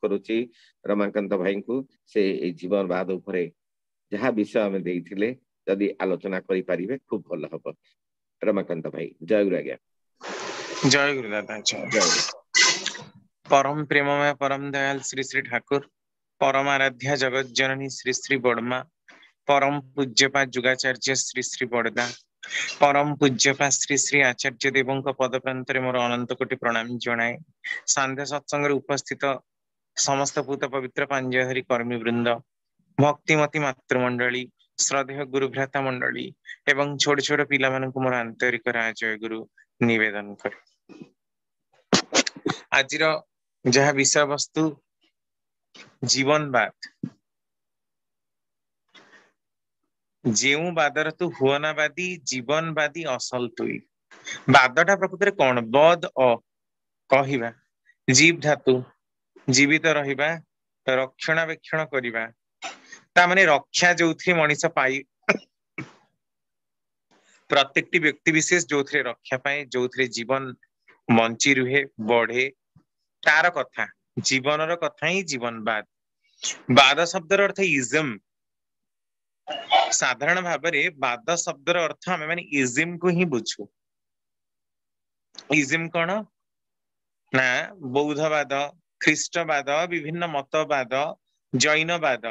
करुच्ची रमाकांत भाई को से जीवन बाद उपरे जहाँ विषय आम देथिले जदि आलोचना करि परिबे खूब भल हम। रमाकांत भाई जय गुरु आज्ञा। जय गुरु दादा जय। जय परम प्रेममय परम दयाल श्री श्री ठाकुर परम आराध्या जगत जननी श्री श्री बड़मा परम पूज्यपा जुगाचार्य श्री श्री बड़दा परम पूज्यपा श्री श्री आचार्य देवों पद प्रांतरे मोर अनंत कोटि प्रणाम जनाए। सांध्य सत्संग उपस्थित समस्त पूत पवित्र पांजहरी कर्मी वृंद भक्तिमती मातृमंडली श्रद्धेय गुरु भ्राता मंडली एवं छोट छोट पिला मानक मोर आंतरिक राजय गुरु निवेदन करे। आज जहा विषय वस्तु जीवनवाद जेउ बादर तू हुअनावादी जीवनवादी असल तुई बादटा प्रकृति कौन बद अ कहिबा जीव धातु जीवित रहिबा रक्षणाबेक्षण करिबा ता माने रक्षा जोथि मनीष पाई प्रत्येक व्यक्ति विशेष जो रक्षा पाए जो जीवन बंची रुहे बढ़े तार कथा जीवन कथा ही जीवनवाद। वाद शब्दर अर्थ इजम साधारण भाव में वाद शब्दर अर्थ आम मैंने इजिम को ही बुझू। इजिम कौन ना बौद्धवाद ख्रीष्टवाद विभिन्न मतवाद जैनवाद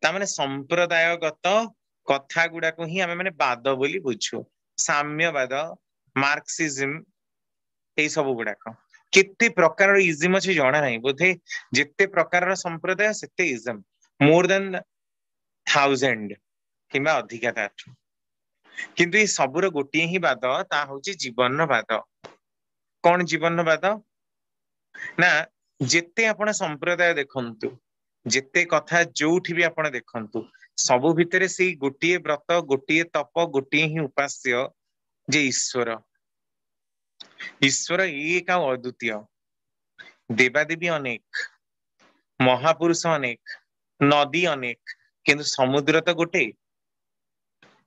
ताने संप्रदायगत कथा गुड़ा को ही आम मैंने वाद बोली बुझू। साम्यवाद मार्क्सिज्म ये सब गुड़ाक केते प्रकार इजिम अच्छे जना ना बोधे जिते प्रकार संप्रदाय सेते इजम मोर देन 1000 किंबा अधिका ताठ किंतु ये सबुर गोटे ही वाद ता हूँ जीवनवाद। कौन जीवनवाद ना जेते आपण संप्रदाय देखंतु जेते कथा जोठी भी आपण देखंतु सबु भितरे से गोटे व्रत गोटे तप गोटे ही उपास्य जे ईश्वर ईश्वर एक अद्वितीय देवादेवी अनेक महापुरुष अनेक नदी अनेक किंतु समुद्र तो गोटे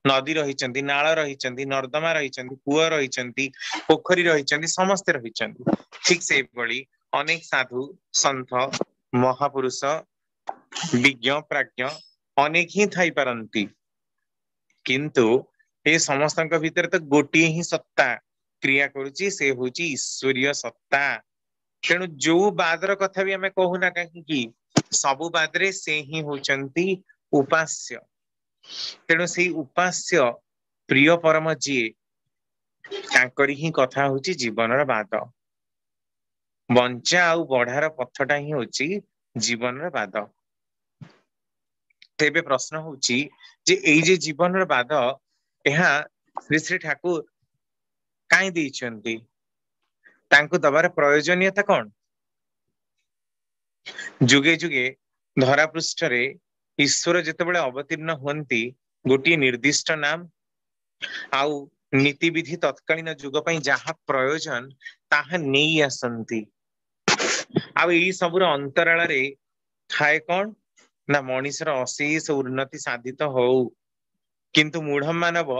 नदी रही नाल रही नर्दमा रही कूआ रही पोखरी रही समस्ते रही ठीक से भली अनेक साधु संत महापुरुष विज्ञ प्राज्ञ अनेक ही थाई पारंती किंतु ये समस्त भीतर तो गोटे ही सत्ता क्रिया करुची से हूँ ईश्वरीय सत्ता। तेणु जो बादर कथा भी आम कहूना कहीं सबु बादरे से ही होचंती उपास्य। तेणु से उपास्य प्रिय परम जी ही कथा हूँ जीवन बाद बंचा आउ बढ़ार पथटा ही हूँ जीवन बाद। तेबे प्रश्न होची जे एई जे जीवन बाद यहाँ श्री श्री ठाकुर कहीं देइछंती तांको दबार प्रयोजनीयता कौन। जुगे जुगे धरा पृष्ठ रे ईश्वर जेतेबेले अवतीर्ण हुंती गोटे निर्दिष्ट नाम आउ नीति विधि तत्कालीन जुग पई जहा प्रयोजन ताहा नहीं आसंती। आउ एई सबुर अंतराल रे थाए कौन ना मनीषर अशेष उन्नति साधित हो किंतु मूढ़ मानव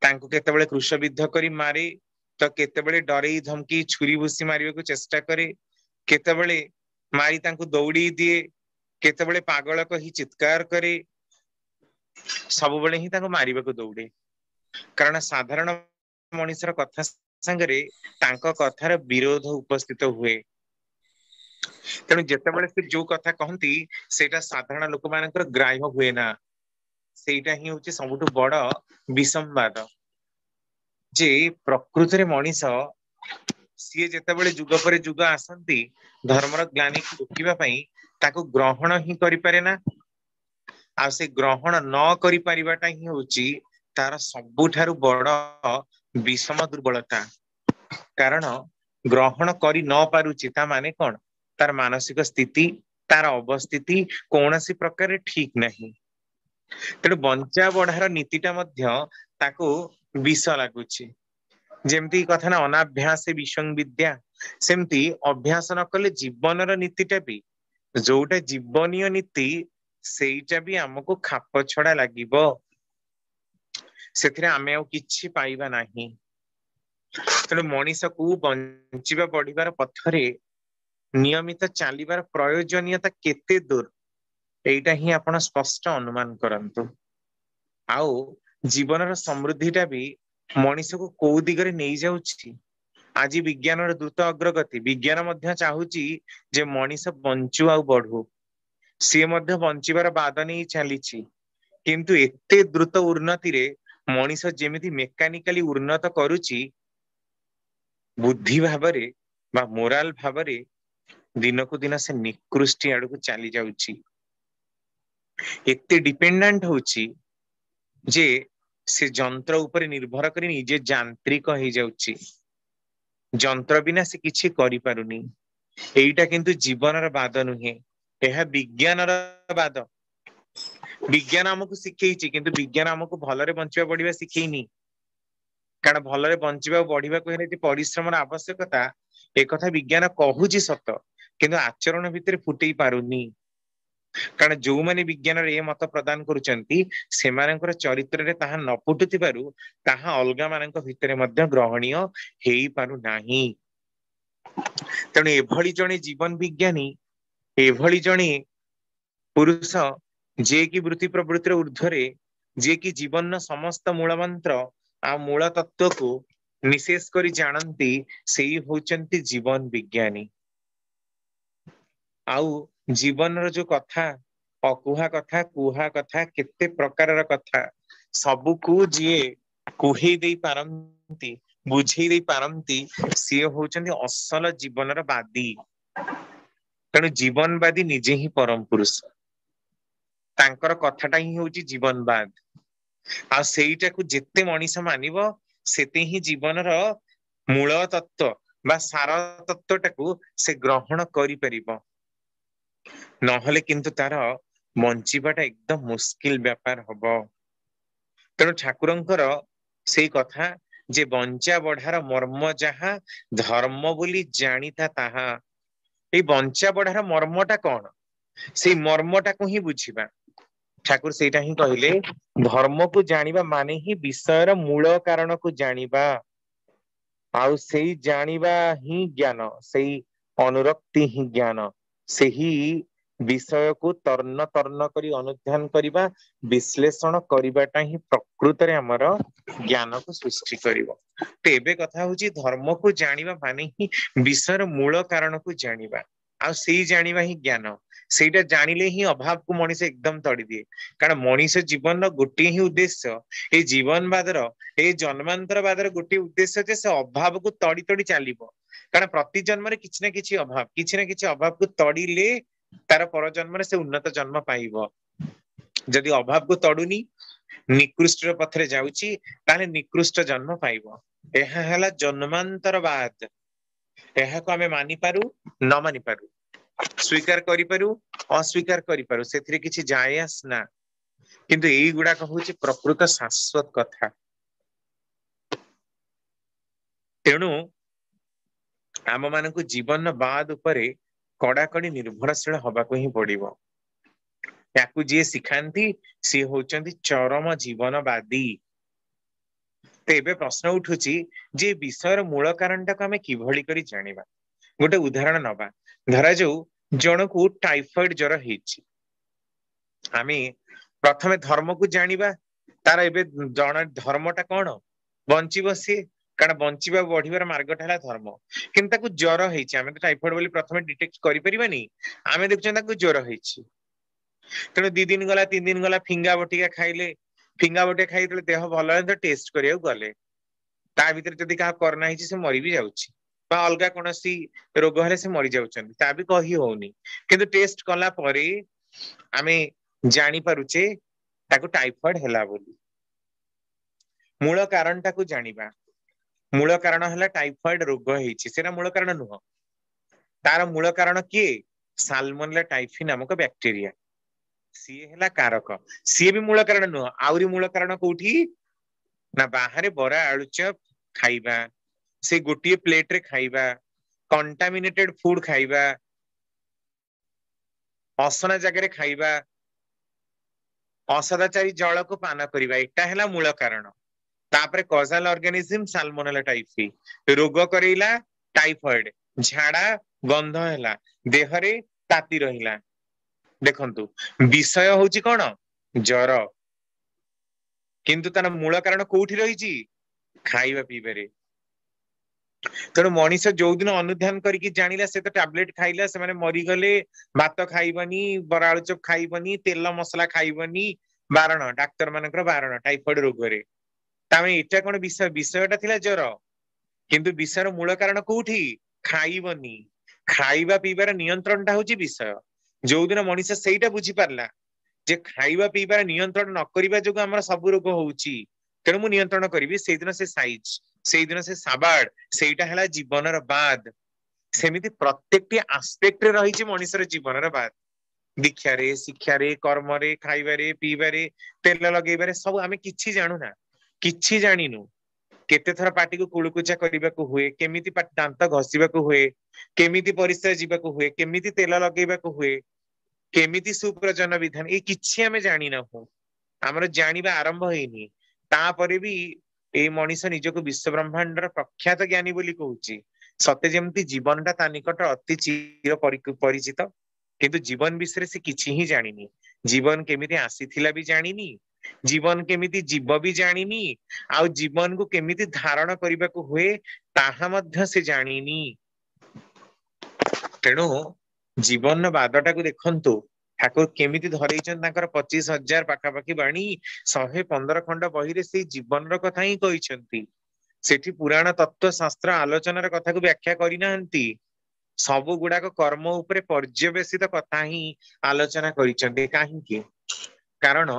तांको केतेबेले कृष विद्ध करी मारे तो केतेबेले डरे धमकी छुरी भूसी मारिबा को चेष्टा करे केतेबेले मारी तांको दौड़ी दिए केतेबेले पागल कही चित्कार करे सब बेले ही तांको मारिबा को दौड़े कारण साधारण मनीषर कथा संगरे तांको कथार विरोध उपस्थित हुए। तेणु जेतेबेले से जो कथा कहती सेटा साधारण लोक मानकर ग्राह्य हुए ना सेटा ही होची सबुठु बड़ विसंवाद जे प्रकृति रे मनीष सी जेतेबेले जुग पर जुग आसंती धर्मर ज्ञानी को रोकिबा पई ताको ग्रहण ही करि पारे ना आ से ग्रहण न करि परिबाटा ही होची तार सबुठारु बड़ विषम दुर्बलता। कारण ग्रहण करि न पारुची ता माने कोन तार मानसिक स्थिति तार अवस्थिति कौनसी प्रकार ठीक नहीं। तेणु बंचा बढ़ार नीतिटा मध्य ताको विष लागुची जेमती कथा ना अनाभ्यास विषं विद्या सेमती अभ्यास न कले जीवनर नीतिटा भी जोटा जीवनीय नीति सेटा भी हमको खाप छड़ा लागिबो सेथिरे आमे आ किछि पाइबा नाही। तेणु मनीष को बंचिबा बढ़िबार पथरे नियमित चलिबार प्रयोजनीयता केते दूर एटा ही आपण स्पष्ट अनुमान करंतु। आउ जीवनर समृद्धिटा भी मनीष को कौ दिगरे नहीं जाउछि। आज विज्ञान द्रुत अग्रगति विज्ञान मध्य चाहूची जे मनीष बंचु आउ बढ़ू सी मध्य बंचिबार बाद नहीं चलीछि किंतु एते द्रुत उन्नति रे मनीष जेमिति मेकानिकली उन्नत करूची बुद्धि भावरे बा मोराल भावरे दिन को दिन से निकृष्टि आड़ को चली जाउछि। एते डिपेंडेंट होछि जे से जंत्र ऊपर निर्भर करी निजे यांत्रिक हो जाउछि। जंत्र बिना से किछि करि पारुनी। एइटा किंतु जीवनर बाद नुहे, यह विज्ञानर बाद। विज्ञान हमको शिखेइछि किंतु विज्ञान हमको भलरे बंचिबा बढ़िबा शिखेइनी। कारण भलरे बंचिबा बढ़िबा को हेले परिश्रमर आवश्यकता ए कथा विज्ञान कहूछि सत किंतु आचरण भितर फुटई पारुनी। कारण जो माने विज्ञान रे मत प्रदान करूचंती सेमानकर चरित्र रे ताहा न फुटुतिबारु ताहा अलगा मानक भितरे मध्य ग्रहणीय हेई पारु नाही। तेणु एभली जणे जीवन विज्ञानी एभली जणे पुरुष जे कि वृत्ति प्रवृत्तिर ऊर्ध्वरे जे कि जीवन समस्त मूल मंत्र आ मूल तत्व को निशेष करी जानती सेई होचंती जीवन विज्ञानी। आउ जीवन रो जो कथा अकुहा कथा कुहा कथा केते प्रकार कथा सबु को जीए कुहे दे पारंती बुझे दे पारंती सी होचंती असल जीवनर बादी। तेणु जीवनवादी निजे ही परम पुरुष तांकर कथाटा ही होची जीवनवाद। आ सेईटा को जेते मनीष मानिबो सेते ही जीवनर मूल तत्व बा सार तत्वटाକୁ से ग्रहण करि परिबो। नहले किंतु तार बंचिबाटा एकदम मुश्किल व्यापार हबो। तेणु ठाकुरंकर से कथा जे बंचा बढ़ार मर्म जहा धर्म बोली जानिता ताहा। ए बंचा बढ़ार मर्मटा कौन से मर्मटा को ही बुझिबा। ठाकुर सेटा ही कहले धर्म को जानिबा माने ही विषयर मूल कारण को जानिबा। आउ सेई जानिबा ही ज्ञान सेई अनुरक्ति ही ज्ञान सेही विषय को तर्ण तर्ण करी अनुध्यान करिबा विश्लेषण करिबाटा ही प्रकृत रे हमर ज्ञान को सृष्टि करिवो। तेबे कथा होची धर्म को जानिबा माने ही विषयर मूल कारण को जानिबा। आ सेई जानिबा ही ज्ञान सेटा जानिले ही अभाव को मनीष एकदम तड़ी दिए। कारण मनीष जीवन गोटे ही उद्देश्य ए जीवनवादर ए जन्मांतरवादर गोटे उद्देश्य जे से अभाव को तड़ी तड़ी चलिबो। कारण प्रति जन्म किछि ना किछि अभाव को तड़ीले तार पर जन्म से उन्नत जन्म पाइबो। जदि अभाव को तड़ुनी निकृष्ट पथरे जाउची ताले निकृष्ट जन्म पाइबो। एहा हला जन्मांतरवाद। एहा को हमें मानि पारु न मानि पारु स्वीकार करि पारु अस्वीकार करि पारु सेथिरे किछि जायस ना किंतु एई गुडा कहूची प्रकृत शाश्वत कथा। तेणु आम मानकु जीवन बाद उपरे कड़ाकड़ी निर्भरशील हबाको ही पड़िबो। याकु जे सिखांती सी होचंती चरम जीवनवादी। तेबे प्रश्न उठुची जे विषयर मूल कारणटा को हमें किभଳି करी जानिबा। गोटे उदाहरण नबा धरा जाऊ जनकु टाइफॉइड ज्वर हेछि। आमे प्रथमे धर्म को जानिबा तार एबे जण धर्मटा कोन बंचिबो से कारण बंचिबा बढ़िबार मार्गटा हला धर्म। किंतु ताकु ज्वर हेछि आमे तो टाइफॉइड बोली प्रथमे डिटेक्ट करि परिबानी। आमे देखछन ताकु ज्वर हेछि तेणु 2 दिन गला 3 दिन गला फिंगा बटिका खाइले फिंगा बटिका खाइ देह भल तो टेस्ट करिया गले ता भीतर जदि का कोरोना हेछि से मरि भी जाउछि बा अलगा कोनोसी रोग हेले से मरि जाउछन ता भी कहि होउनी। किंतु टेस्ट कला परे आमे जानि पारुचे ताकु टाइफॉइड हैला बोली। मूल कारणटा को जानिबा। मूल कारण हला टाइफॉइड रोग हेछि सेना मूल कारण नुह। तार मूल कारण किए साल्मोनेला टाइफी नामक बैक्टीरिया सी हैला कारक। सी भी मूल कारण नुह। आउरी मूल कारण कोठी ना बाहरे बरा आलुचप खाइबा से गोटे प्लेट रे खाइबा कंटामिनेटेड फूड खाइबा असना जगह रे खाइबा असदाचारी जल को पान करिबा एटा हैला मूल कारण। तापरे कॉजल ऑर्गेनिज्म साल्मोनेला टाइफी रोग करेला टाइफॉइड झाड़ा गंध है देहरे ताती रहिला देखंतु विषय होची कौन जर किंतु तार मूल कारण कोठी रही खाइबा पीबारे तेणु मनीष जो दिन अनुध्यान करके जानिला से तो टैबलेट खाइला से माने मरीगले भात खाइबनी बरा आलू चप खाइबनी तेल मसला खाइबनी बारण डाक्तर मानकर बारण टाइफॉइड रोग रे तामे एटा कोन विषय विषयटा थिला जर किंतु विषयर मूल कारण कोठी खाइबनी खाइबा पीबार नियंत्रणटा होची विषय जो दिन मनीष सेटा बुझी पारला जे खाइबा पीबार नियंत्रण न करिबा जोग हमर सब रोग होउची तेणु मु नियंत्रण करिबि सेई दिन से साइज सेई दिन से साबाड सेटा हला जीवनर बाद सेमिति प्रत्येकटी आस्पेक्ट रे रहिछि मनीषर जीवनर बाद दीक्षा रे शिक्षा रे कर्म रे खाइबा रे पीबा रे तेल लगेबारे सब आमे किछि जानू ना किछि जानिनु केते थर पार्टी को कुळकुचा करिबाकू हुए केमिति दांत घसीबाकू हुए केमिति परिस्रा जीवाकू हुए केमिति तेल लगेबाकू हुए केमिति सुप्रजन विधान ए किछि आमे जानि ना हो हमर जानिबा आरंभ हेनी तापरे भी ए मनीष निजको विश्व ब्रह्मांडर प्रख्यात ज्ञानी बोली कहूची सत्य जेमती जीवनटा ता निकट अति चिर परिचित किंतु जीवन विषय से किछि ही जानिनी जीवन केमिति आसीथिला भी जानिनी जीवन केमिति जीव भी जानिनी आ जीवन को केमिति धारण करबाकू हुए ताहा मध्य से जानिनी तेणु जीवन बादटा को देखंतु ठाकुर केमिति धरैछन तांकर 25,000 पाखापाखि बाणी 115 खंड बहिरे से जीवन कथा ही कहिसंती सेठी पुराण तत्व शास्त्र आलोचनार कथा को व्याख्या करि नाहंती सब गुडाक कर्म उपरे पर्यवेसित कथा ही आलोचना करिसंती काहेकि कारण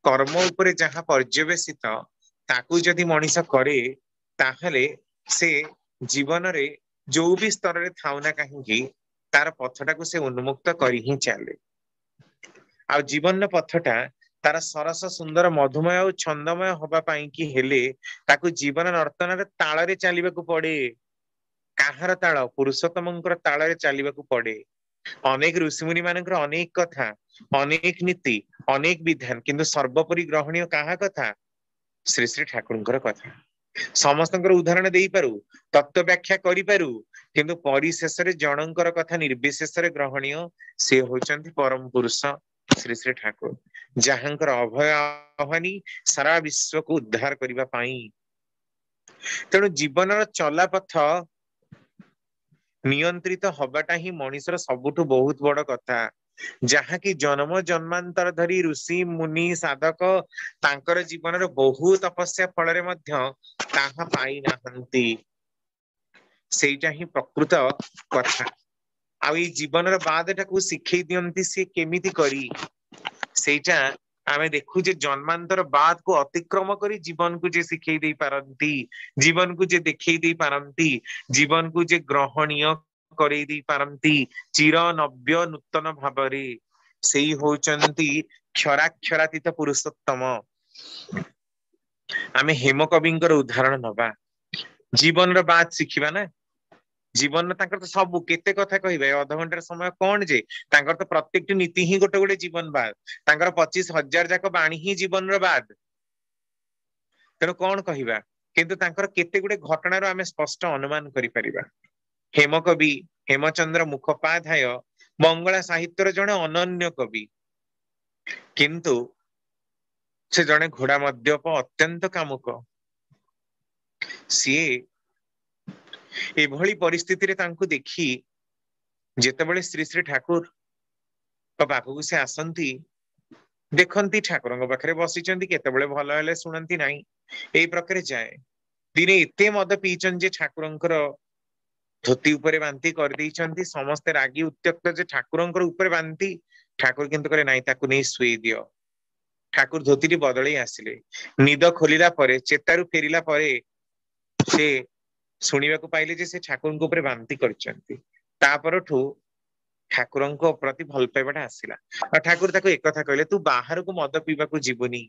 कर्म उपरे जहाँ पर्यवेसित ताकू जदि मनीष करे ताहले से जीवन रे जो भी स्तर रे थाउना काहेकि तार पथटा को से उन्मुक्त करी ही चले आ जीवन पथटा तार सरस सुंदर मधुमय और छंदमय होबा पाई कि हेले ताकू जीवन नर्तन रे ताल रे चलिबाकू पड़े काहार ताल पुरुषोत्तमंकर ताल रे चलिबाकू पड़े अनेक ऋषिमुनि मानकर अनेक कथा अनेक नीति अनेक विधान किंतु सर्वोपरि ग्रहणीय काहा कथा श्री श्री ठाकुरंकर कथा समस्तंकर उदाहरण देई पारू तत्व व्याख्या करि पारू किंतु परिशेष रे जनंकर कथा निर्विशेष रे ग्रहणीय से होचंती परम पुरुष श्री श्री ठाकुर जहांकर अभय आह्वानी सारा विश्व को उद्धार करिबा पाई तेणु जीवनर चला पथ नियंत्रित हबाटा ही मनीषर सबुठु बहुत बड़ कथा जहा कि जन्म जन्मांतर धरी ऋषि मुनि साधक तांकर जीवन बहुत तपस्या फल रे मध्य ताहा पाई नाहंती सेटा ही प्रकृत कथा आ जीवन बाद शिखई दियंती से केमिति करी सेटा आमे देखु जे जन्मांतर बाद को अतिक्रम करी जीवन को जे शिखई दे पारंती जीवन को जे देखई दे पारंती जीवन को जे ग्रहणीय करे दे पारंती चिर नव्य नूतन भावरे सेई होचंती क्षराक्षरातीत पुरुषोत्तम आमे हेम कविंकर उदाहरण नबा जीवन र बात शिखिबा ना जीवन तांकर तो सब केते कथा कहिबे आधा घंटार समय कोन जे तांकर तो प्रत्येक नीति ही गोटे गोटे जीवन बाद तांकर 25,000 जाक बाणी ही जीवन र बाद तेणु कौन कहिबा किंतु तांकर केते गुडे घटनार आमे स्पष्ट अनुमान करि परिबा हेम कवि हेमचंद्र मुखोपाध्याय बंगला साहित्यर जने अनन्य कवि किंतु से जने घोड़ा मद्यप अत्यंत कामुक सीए एभली परिस्थिति रे तांकु देखी जेतेबेले श्री श्री ठाकुर पाखकु से आसंती देखंती ठाकुरंग पाखरे बसिचंती केतेबेले भलो हेले सुनंती नाही एई प्रकारे जाए दिने एते मद पीचन जे ठाकुरंकर धोती उपरे बांती कर देइचंती समस्त रागी उत्त्यक्त जे ठाकुरंकर उपरे बांती ठाकुर किंतु करे नाही ताकु नै सुई दियो ठाकुर धोती बदलई आसिले निद खोलिला परे चेतारु फेरिला परे से शुणा पाइले जे से ठाकुर ऊपर बांती करचंती तापरठू ठाकुर प्रति भल पाइबाटा आसिला और ठाकुर ताको एक कथा कहले तू बाहर को मद पीबा को जीवनी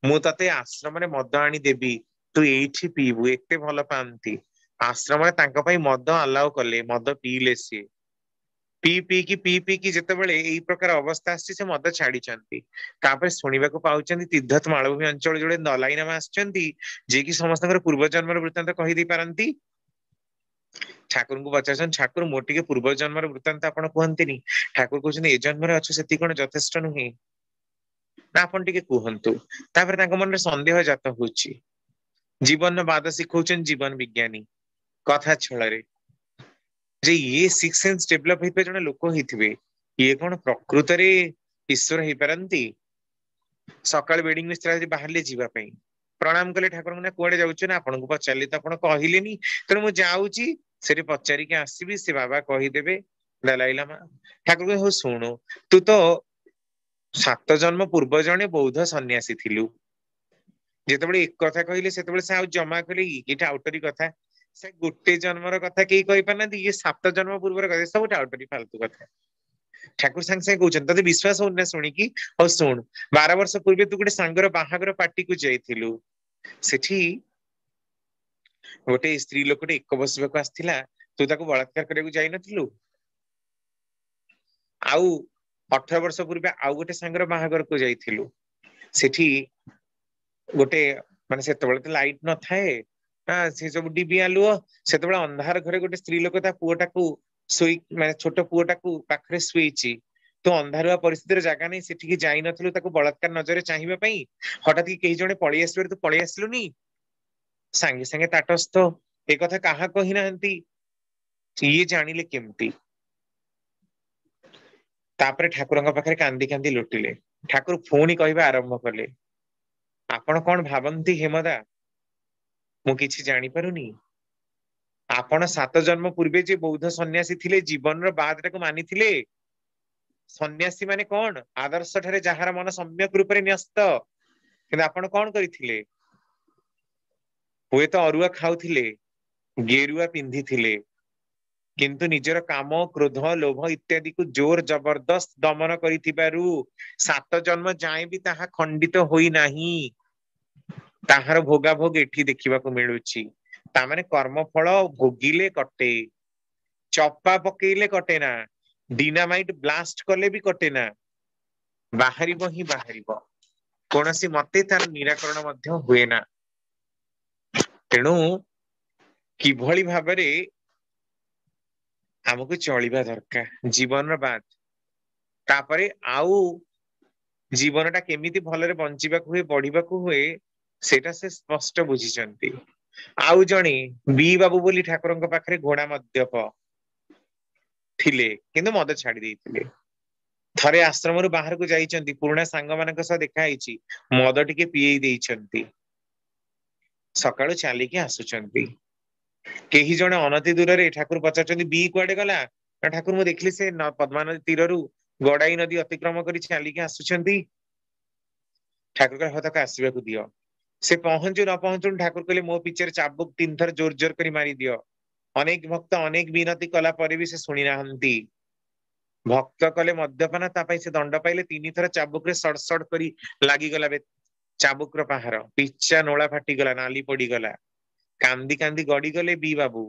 मु तते आश्रम रे मद आनी देबी तू एठी पीबू एते भल पांती आश्रम रे तांका पई मद अलाउ कले मद पीले से पी की जेतेबेले एई प्रकार अवस्था आसी से मद छाड़ी चंती तापर सुनिबा को पाउचंती तीर्थत मालभूमि अंचल जोड़े नलाईनामा आछंती जे कि समस्तकर पूर्व जन्मर वृत्तांत कहि दै पारंती ଠାକୁର को पचार ठाकुर मोर टिके पूर्व जन्म वृत्तांत आपण कहते ठाकुर कहते ए जन्म अच्छे से कौन यथेष्ट नुहे ना आपण टिके कहतु मन में संदेह जात हो जीवन बाद शिखौन जीवन विज्ञानी कथा छल जे ये सिक्स सेंस डेभलप होते जड़े लोक होते ये कौन प्रकृत ईश्वर हो पारती सकाल वेडिंग लिस्ट बाहर जावाई प्रणाम कले ठाकुर ना कुआडे जाऊँ ना आपको पचारे तो आप कहले तेणु मुझे जाऊँगी से पचारिक आसबि से बाबा कहीदेवे दलाई लामा ठाकुर हो शुणु तू तो 7 जन्म पूर्व जड़े बौद्ध सन्यासी थिलु जिते एक कथा कहले से जमा कले ये आउटरी कथा से गोटे जन्मर कथा कई कही पारना ये 7 जन्म पूर्व कथा सब आउटरी फालतू कथा ठाकुर सांगे सांगे कहते तोते विश्वास हो शुणिकी और शुण 12 वर्ष पूर्व तू गोटे सांगर बाहागर पार्टी को जाइलु सेठी गोटे स्त्री लोकटे एक बसवाक आसला तू ताको बलात्कार करने जाई नथिलु आउ 18 वर्ष पूर्व आउ गोटे सांगर बाहागर को जाइलु सेठी गोटे माने से तो लाइट न थाए से सब डिबी आलुओ से अंधार घरे गोटे स्त्री लोक पुओटा को सोई माने छोट पुओटा को पाखरे सुईची तो अंधारुआ परिस्थिति जगह नहीं सेठी जाई नथिलु ताको बलात्कार नजर चाहिबा पई हठात कई जणे पळी आसबे तो पळी आसलुनी सांगे सांगे ताटस्थ एक कथा कहा कही नाहंती ये जानिले केमती तापरे ठाकुरंग पाखरे कांदी कांदी लुटिले ठाकुर पुणी कहबा आरंभ कले आपण कौन भावंती हेमदा मु किछि जानी पारुनी आपण 7 जन्म पूर्वे जे बौद्ध सन्यासी थिले जीवन रो बाद को मानी थिले सन्यासी माने कौन आदर्श ठारे जहार मन सम्यक रूप रे न्यस्त किंतु आपण कौन करिथिले हुए तो अरुआ खाउथिले गेरुआ पिंधि थिले किंतु निजर काम क्रोध लोभ इत्यादि को जोर जबरदस्त दमन करिथिबारु 7 जन्म जाए भी ताहा खंडित होई नाही ताहार भोगा भोग एठी देखिबा को मिलुची ता माने कर्म फल भोगिले कटे चप्पा पकेइले कटे ना डिनामाइट ब्लास्ट कले भी कटे ना बाहरिबो ही बाहरिबो कोनसी मते तार निराकरण मध्य हुए ना तेणु किभली भाबरे हमको चलिबा दरकार जीवन बाद तापरे आउ जीवनटा केमिति भलरे बंचिबा को हुए बढ़िबा को हुए सेटा से स्पष्ट बुझिचंती आउ जणी बी बाबू बोली ठाकुरंक पाखरे घोड़ा मद्यप थिले किंतु मद छाड़ी देइथिले थरे आश्रम रु बाहर को जाइचंती पुराना सांग मानक सह देखा आइची मद टिके पिएई देइचंती सकाळु चाली के आसुचंती केही जणे अनति दूर रे ठाकुर पचारचंती बी कुआडे गला ठाकुर मु देखली से पद्मा नदी तीररु गड़ाई नदी अतिक्रम करी चाली के आसुचंती ठाकुर का हतक आसीबा को दियो से पहुंचु न पहुंचु ठाकुर कहले मो पिचर चाबुक 3 थर जोर जोर करी मारी दियो अनेक भक्त अनेक विनती कला पर भी से सुनी नाहंती भक्त कले मद्यपान तापाई से दंड पाइले 3 थर चाबुक रे सड़ सड़ करी लागी गला बे चाबुक रो पहार पिच्चा नोळा फाटी गला नाली पड़ी गला कांदी कांदी गड़ी गले बी बाबू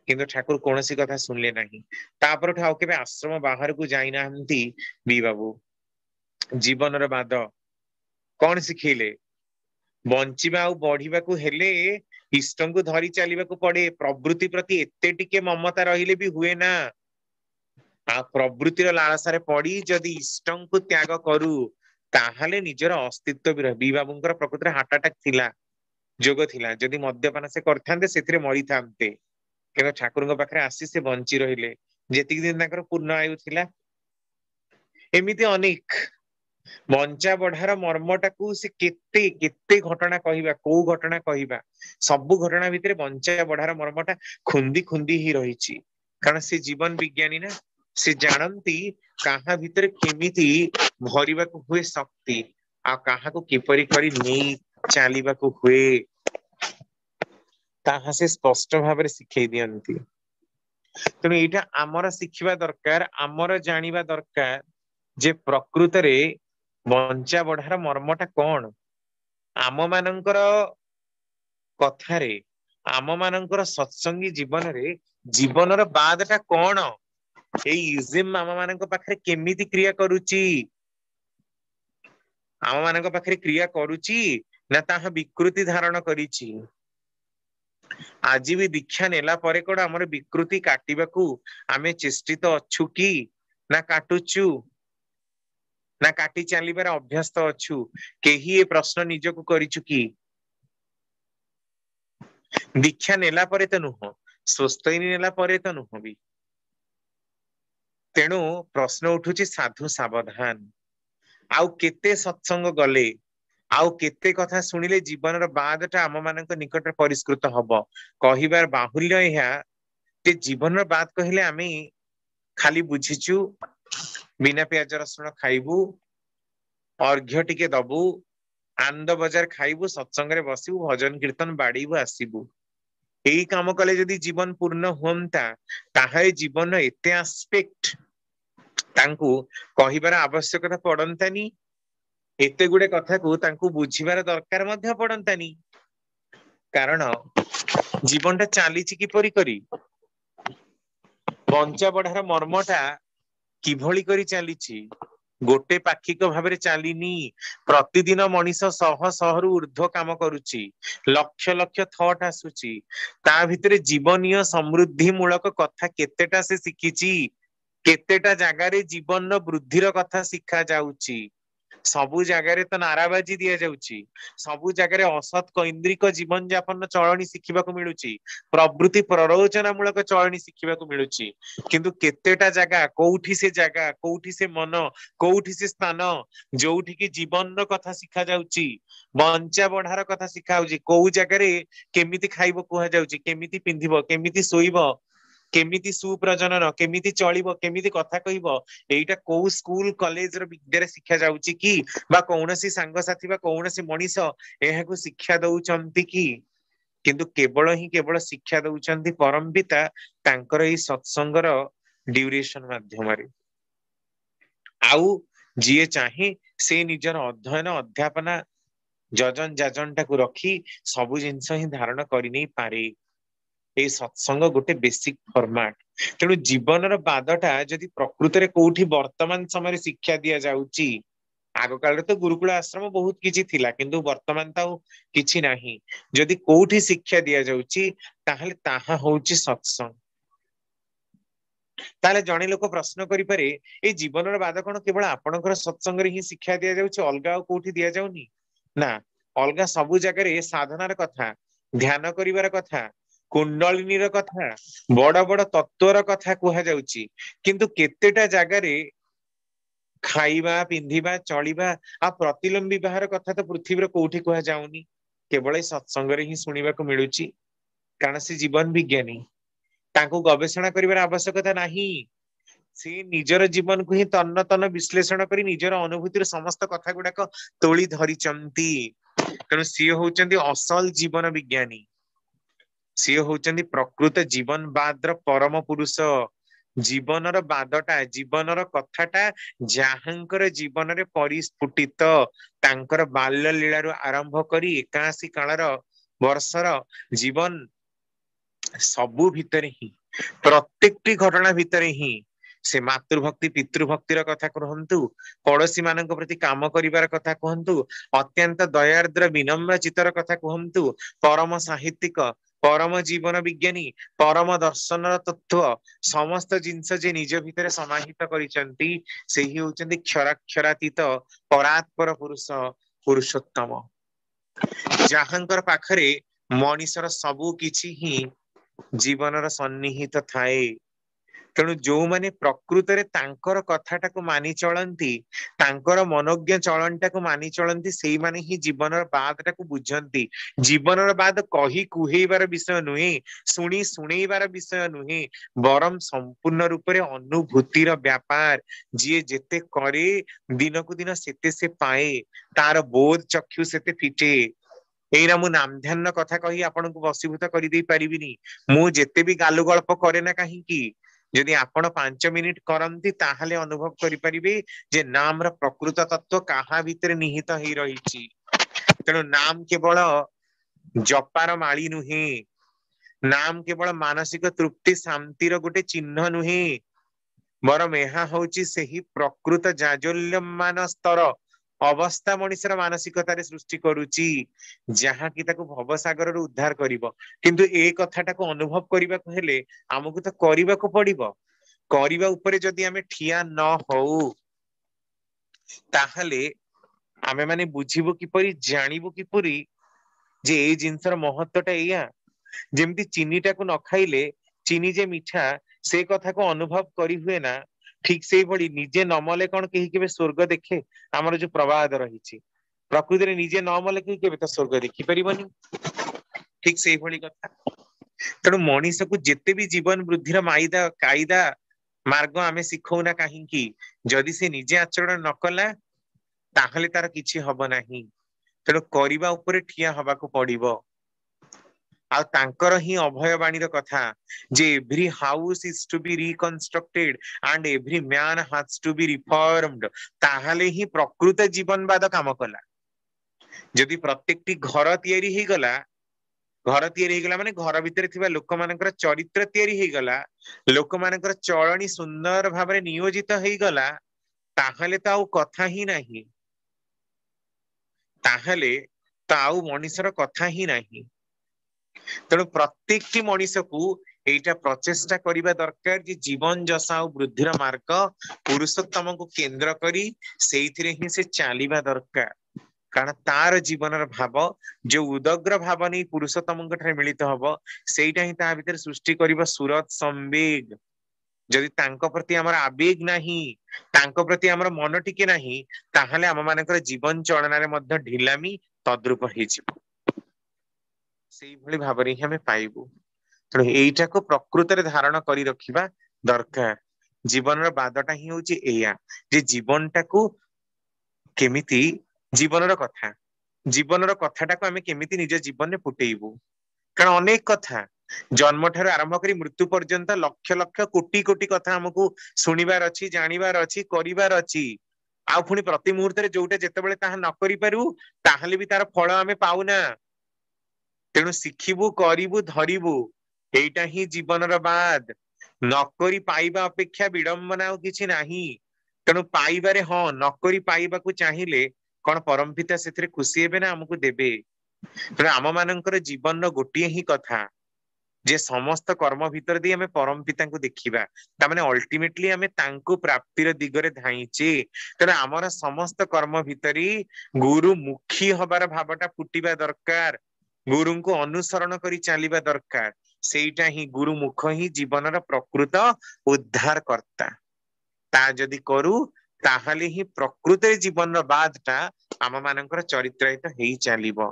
किंतु ठाकुर कोनसी कथा सुनले नहीं तापर ठाउ केबे आश्रम बाहर को जाई नाहंती बी बाबू जीवन रो बाद कौन शिखेले बंचिबा आ बढ़िबा को हेले इष्टं को धरी चलिबा को पड़े प्रवृत्ति प्रति एते टिके ममता रहिले भी हुए ना आ प्रवृत्तिर लालसारे पड़ी जदि इष्टं को त्याग करू ताहाले निजर अस्तित्व भी रह बी बाबूंकर प्रकृति हार्ट अटैक थिला जोग थिला जदि मद्यपान से करथांते सेथिरे मरि थांते केनो ठाकुरଙ୍କ पाखरे आसी से बंची रहिले जेतिक दिन ताकर पूर्ण आयु थिला एमिति अनेक बंचा बढ़ार मर्मटा को से केते केते घटना कहिबा को घटना कहिबा सब घटना भितरे बंचा बढ़ार मर्मटा खुंदी खुंदी ही रहिछि कारण से जीवन विज्ञानी ना से जानती कहा भितरे केमिति भरिबा को हुए शक्ति आ कहा को किपरि करी नै चालिबा को हुए ताहा से स्पष्ट भाव शिखई दियंती तेणु एटा आमर शिखिबा दरकार आमर जानिबा दरकार जे प्रकृत रे बंचा बढ़ार मर्मटा कौन आम मानकर कथारे आम मानकर सत्संगी जीवन रे जीवनर बादटा कौन ए इजिम आम मानक पाखरे केमिति क्रिया करूची आम मानक पाखरे क्रिया करूची ना ताहा विकृति धारण करिची आज भी दीक्षा नेला परे कोड हमर विकृति काटिबाकू आमे चेष्टित अछु कि ना काटुचु ना काटी चलिबार अभ्यस्त अछु केही ए प्रश्न निजको करिचु कि दीक्षा नेला परे त नुह स्वस्ति नेला परे त नुह भी तेणु प्रश्न उठुची साधु सावधान आउ केते सत्संग गले आउ केते कथा सुनिले जीवन बादटा आम मानक निकट परिष्कृत हब कहिबार बाहुल्य ଏହା जे जीवन बात कहले आमे खाली बुझिचु बिना प्याज रसुण खाइबू अर्घ्य टिके दबू आनंद बजार खाइबू सत्संग रे बसिबू भजन कीर्तन बाड़ीबू आसीबू एई काम कले जदि जीवन पूर्ण हुंता ताहे जीवन एते एस्पेक्ट तांकू कहिबार आवश्यकता पड़ंतानी एते गुडे कथा को तांकू बुझिबार दरकार मध्य पड़ंतानी कारण जीवनटा चालीची किपरि करी बंचा बढ़ार मर्मटा किभଳି करी चालीची गोटे पाक्षिक भाव चलीनी प्रतिदिन मनीष शह शहरु ऊर्ध्व काम करुची लक्ष लक्ष थॉट आसुची ता भितरे जीवनीय समृद्धि मूलक कथा केतेटा से शिखिची केतेटा जगार जीवन वृद्धिर कथा शिखा जाउची सबु जगार तो नाराबाजी दिया जाउची सबु जगार असत कैंद्रिक जीवन यापन चलनी शिखिबाकू मिलुची प्रवृत्ति प्ररोचना मूलक चलनी शिखिबाकू मिलुची किंतु केतेटा जगह कोउठी से मन कोउठी से स्थान जोउठी की जीवन कथा शिखा जाउची बंचा बढ़ार कथा शिखा जाउची कोउ जगार केमिति खाइबो कुहा जाउची केमिति पिंधिबो केमिति सोइबो केमिति सुप्रजनन केमिति चलिबो केमिति कथा कहिबो एइटा को स्कूल कॉलेज र विद्यारे शिक्षा जाउची कि बा कोनोसी सांग साथी बा कोनोसी मनीष एहाकू शिक्षा दउचंती कि किंतु केवल शिक्षा दउचंती परम पिता तांकर एई सत्संगर ड्यूरेशन माध्यमरे आउ जिए चाहे से निजर अध्ययन अध्यापना जजन जाजन टाकू रखी सबु जिंस ही धारण करि नै पारे ए सत्संग गोटे बेसिक फॉर्मेट तेणु जीवन बादटा जदि प्रकृत रे कोठी वर्तमान समय शिक्षा दिया जाउची आग काल तो गुरुकुल आश्रम बहुत किछि थिला किंतु वर्तमान ताऊ किछि नाही जदि कोठी शिक्षा दिया जाउची ताहले ताहा होउची सत्संग ताले जणे लोक प्रश्न करि पारे ए जीवन बाद कोन केवल आपनकर सत्संग रे ही शिक्षा दिया जाउची अलगा कोठी दिया जाउनी ना अलगा सबु जगह रे साधनार कथा ध्यान करिवार कथा कुंडलिनी कथा बड़ बड़ तत्वर कथा कुहा जाउची किंतु केतेटा जगार खाइबा पिंधिबा चलिबा आ प्रतिलोम विवाहर कथा तो पृथ्वी कोठी कुहा जाउनी केवल सत्संग रे ही सुनिबा को मिलुची कारण से जीवन विज्ञानी तांको गवेषणा करिवार आवश्यकता नाही से निजर जीवन को ही तन्न तन्न विश्लेषण करी निजर अनुभूतिर समस्त कथा गुडाक तोली धरिचंती तेणु सी होउचंती असल जीवन विज्ञानी सी होउचंती प्रकृत जीवन बाद्र परम पुरुष जीवनर बादटा जीवनर कथाटा जाहांकर जीवन रे परिस्फुटित तांकर बाल्य लीलारु आरंभ करी 81 कालर वर्षर जीवन सबु भितरे ही प्रत्येकटी घटना भितरे ही से मातृभक्ति पितृभक्तिर कथा कहंतु पड़ोशी मानक प्रति काम करिवार कथा कहंतु अत्यंत दयार्द्र विनम्र चित्तर कथा कहंतु परम साहित्यिक परम जीवन विज्ञानी परम दर्शन तत्व समस्त जिंस जे निज भितर समाहित करिसंती सेही होचंती क्षराक्षरातीत परात्पर पुरुष पुरुषोत्तम जाहांकर पाखरे मनीषर सबु किछि ही जीवनर सन्निहित थाए तेणु जो माने प्रकृत रे तांकर कथाटा को मानि चलंती तांकर मनोज्ञ चलनटा को मानि चलंती सेही माने ही जीवनर बादटा को बुझंती जीवनर बाद कही कुहेबार विषय नुहे सुनी सुनेबार विषय नुहे बरम संपूर्ण रूप रे अनुभूतिर व्यापार जिए जेते करे दिन को दिन सेते से पाए तार बोध चक्षु सेते फिटे एइरा मु नाम ध्यान कथा कही आपन को वशीभूत करि देई परिबिनी मु जेते भी गालु गल्प करे ना काहे की यदि आपण 5 मिनिट करंती ताहले अनुभव करि परिबे जे नाम र प्रकृत तत्व कहा भीतर निहित ही रहिछि तेणु नाम केवल जपार माली नुहे नाम केवल मानसिक तृप्ति शांतिर गोटे चिन्ह नुहे बरम ଏହା ହଉଛି ସେହି ପ୍ରକୃତ ଜାଜଲ୍ୟମାନ ସ୍ତର अवस्था मनुष्यर मानसिकतार सृष्टि करुची जहा कि ताको भवसागर उद्धार करिवो किंतु ए कथाटा को अनुभव करबा को हेले हमकु तो करबा को पड़िबो करबा ऊपर जदि आमे ठिया न होउ ताहले आमे माने बुझिबो किपरि जानिबो किपरि जे ए जिंसर महत्वटा एया जेमती चीनीटा को न खाइले चीनी जे मिठा से कथा को अनुभव करी हुए ना ठीक से भली निजे नमले कौन कही केबे स्वर्ग देखे हमर जो प्रवाद रही प्रकृति रे निजे नमले कही केबे तो स्वर्ग देखि परिबनी ठीक से भली कथा तेणु मनीष को जेते भी जीवन वृद्धिर माइदा कायदा मार्ग आमे शिखौना कहीं जदि से निजे आचरण न कला ताहले तार किछि हब नाही तेणु करबा ऊपर ठिया हबा को पड़िबो आ तांकर ही अभयवाणीर कथा जे every house is to be reconstructed and every man has to be reformed ताहले ही प्रकृत जीवनवाद काम कला जदि प्रत्येकटी घर तैयारी हे गला घर तैयारी गला माने घर भितर थिबा लोक मानकर चरित्र तैयारी हे गला लोक मानकर चलनी सुंदर भाबरे नियोजित हे गला ताहले त आउ कथा ही नाही ताहले त आउ मनुष्यर कथा ही नाही तेणु प्रत्येकटी मनुष्य को एटा प्रचेष्टा करिबा दरकार जे जीवन जसा और वृद्धिर मार्ग पुरुषोत्तम को केंद्र करी सेइथिरे ही से चालिबा दरकार कारण तार जीवनर भाव जो उदग्र भाव नहीं पुरुषोत्तम मिलित हब सेटा ही ता भीतर सृष्टि करिबा सुरत संवेग जदि तांको प्रति हमर आवेग नाही तांको प्रति हमर मन टिके नाही ताहले हम मानकर जीवन चलना रे मध्य ढिलामी तद्रुप हे जिवो सेई भली भाबरे ही हमें पाइबु तेणु एइटा को प्रकृत रे धारण करी रखिबा दरकार जीवनर बादटा ही होची एया जे जीवनटा को केमिति जीवनर कथाटा को आमे केमिति निज जीवन में फुटेइबु कारण अनेक कथा जन्म ठार आरंभ करी मृत्यु पर्यंत लक्ष लक्ष कोटि कोटि कथा हमको सुनिबार अछि जानिबार अछि करिबार अछि आ पुणी प्रति मुहूर्त रे जोटा जेतेबेले ताहा न करि पारु ताहले भी तार फल आमे पाउना तेणु शिखिबु करिबु धरिबु एइटा ही जीवनर बाद नकरी पाइबा अपेक्षा विडंबना और किछि नाही तेणु पाइबारे हाँ नकरी पाइबा को चाहिए कौन परम पिता से खुशी हेबे ना हमको देबे तेणु आम मानकर जीवन गोटे ही कथा जे समस्त कर्म भीतर दी हमें परम पिता को देखिबा तामाने अल्टीमेटली हमें तांको प्राप्तिर दिगरे धाइचे तेणु आमर समस्त कर्म भितरी गुरु मुखी हबार भावटा फुटिबा दरकार गुरु को अनुसरण करी चलिबा दरकार सेटा ही गुरु मुख ही जीवनर प्रकृत उद्धार कर्ता ता जदि करू ताहले ही प्रकृत जीवन बादटा आम मानकर चरित्रायित हेई चलिबो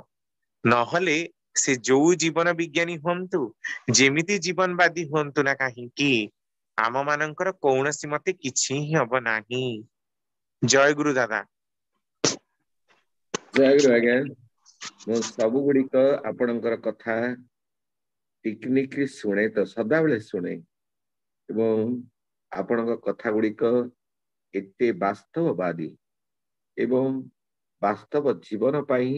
नहले से जो जीवन विज्ञानी हुंतु जेमिति जीवनवादी हुंतु ना कहीं आम मानकर कौनसी मते किछि ही हब नाही जय गुरु दादा जय गुरु आज्ञा मो सब गुड़िक आपणकर कथा टिकनिक शुणे तो सदा बेले शुणे एवं आपण कथा गुड़िक एते वास्तववादी एवं वास्तव जीवन पाई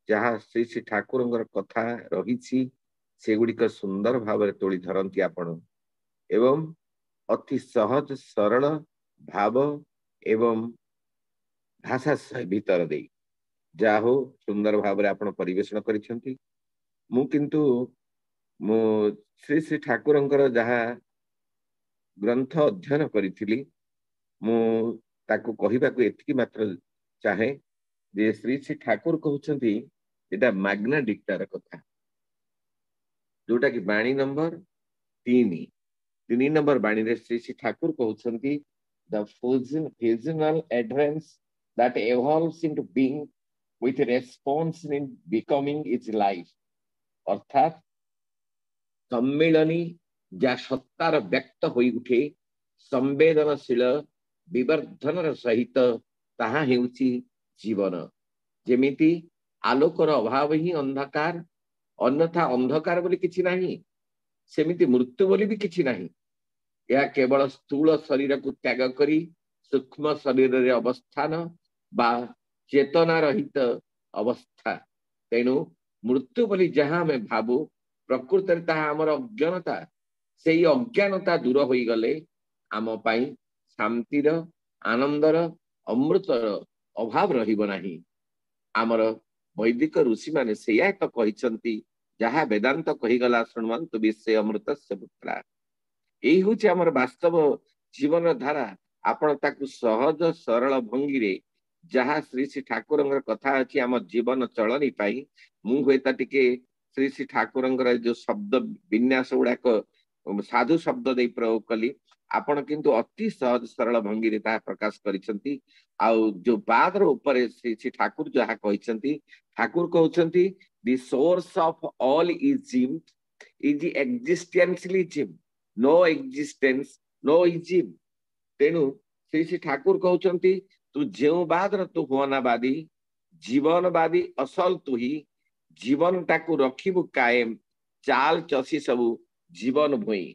जहाँ श्री श्री ठाकुर कथा रही से गुड़िक सुंदर भाव तोली धरती आपण एवं अति सहज सरल भाव एवं भाषा भीतर दे जा हो सुंदर भाव आपण परिवेशन करिसेंती मु किंतु मु श्री श्री ठाकुर जहाँ ग्रंथ अध्ययन करी मु ताकू कहबाकू एतिकी मात्र चाहे जे श्री श्री ठाकुर कहउछंती एटा मैग्ना डिक्टार कथा जोटा कि बाणी नंबर 3 नंबर बाणी रे श्री श्री ठाकुर कहउछंती the fusional adherence that evolves into being with response in becoming its life अर्थात सम्मिलनी जा सत्तार व्यक्त होई उठे संवेदनशील विवर्धन सहित ताहा हेउची जीवन जेमिति आलोकर अभाव ही अंधकार अन्यथा अंधकार बोली किछि नाही सेमिति मृत्यु बोली भी किछि नाही या केवल स्थूल शरीर को त्याग करी सूक्ष्म शरीर रे अवस्थान बा चेतना रहित अवस्था तेणु मृत्यु बोली जहाँ में भाबू प्रकृत रे ताहा हमर अज्ञानता सेही अज्ञानता दूर होई गले आम पाई शांतिर आनंदर अमृतर अभाव रहिब नाही। आमर वैदिक ऋषि माने सेया तो कहिसंती जहा वेदांत कहिगला शुणवंतु विश्व अमृतस्य पुत्रा। एही होची आमर वास्तव जीवन धारा। आपण ताकू सहज सरल भंगी रे जहा श्री श्री ठाकुरंगर कथा अछि आम जीवन चलनी पाई मु होता टिके श्री श्री ठाकुरंगर जो शब्द विन्यास गुड़ाक साधु शब्द दे प्रयोग कली। आपण किंतु अति सहज सरल भंगी रे ता प्रकाश करिसंती। आउ जो बाद रो ऊपर श्री श्री ठाकुर जहा कहिसंती ठाकुर कहउसंती the source of all ism is existentialism no existence no ism. तेणु श्री श्री ठाकुर कहउसंती तू जेउ बाद रो तू होनाबादी जीवनवादी असल तू ही जीवन टाकू रखिबु कायम चाल चसी सबु जीवन भुई।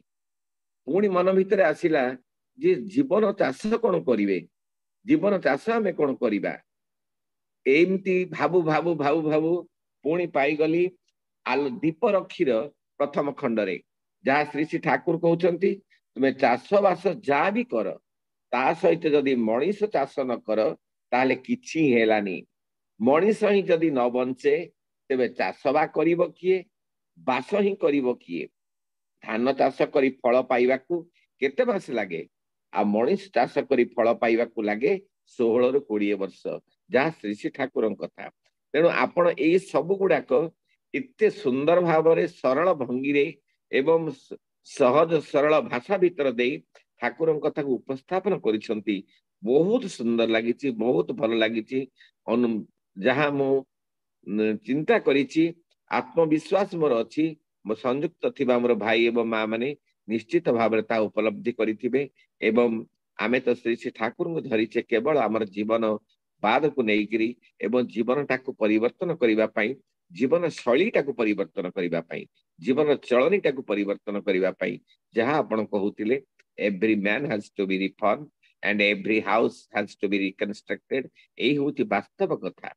पुणी मन भितर आसिला जे जीवन चाष कौन करिवे जीवन चाष आमे कौन करिबा एमती भाबु भाबु भाबु भाबु पुणी पाईगली आलो दीप रक्षीर प्रथम खंडरे जहाँ श्री श्री ठाकुर कहउचंती तुमे चाष बास जा भी कर ता सहित जदि मनीष चाष न कर ताले किछि हेलानी। मनीष ही जदि न बंचे तेबे चाष बा करिवो किए बास ही करिवो किए। धान चाष करी फल पाइबाकू केते मास लागे आ मनीष चाष करी फल पाइबाकू लागे 16 रु 20 वर्ष जहाँ श्री श्री ठाकुर कथा। तेणु आपण ए सब गुड़ाक इत्ते सुंदर भाव सरल भंगी रे एवं सहज सरल भाषा भीतर दे ठाकुर कथा को उपस्थापन करिसंती। बहुत सुंदर लगी बहुत भल लगी जहाँ मु चिंता करिछि आत्मविश्वास मोर अछि मो संयुक्त थिबा मोर भाई एवं माँ माने निश्चित भाव ता उपलब्धि करिथिबे। एवं आमे तो श्री श्री ठाकुर को धरिचे केवल आमर जीवन बाद को नेइकरी एवं जीवन टाकू परिवर्तन करिबा पई जीवन शैली टाकू परिवर्तन करिबा पई जीवन चलनी टाकू परिवर्तन करिबा पई जहाँ आपण कहउतिले every man has to be reform and every house has to be reconstructed. एही होती वास्तव कथा।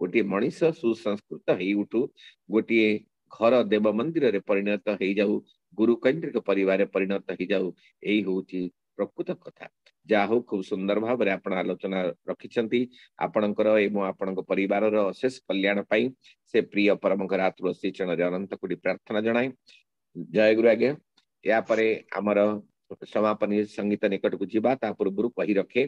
गोटे मनीष सुसंस्कृत हेई उठू गोटे घर देव मंदिर रे परिणत हेई जाऊ गुरु केन्द्रिक परिवार परिणत हेई जाऊ एही होती प्रकृत कथा। जा हो खूब सुंदर भाव रे आपण आलोचना रखिछंती। आपणकर एवं आपणक परिवार रो अशेष कल्याण पाई से प्रिय परम घरातुर श्री चरण अनंत कोटि प्रार्थना जणाई। जय गुरु आज्ञा। या परे हमर समापन संगीत निकट को जीवा ता पूर्व कही रखे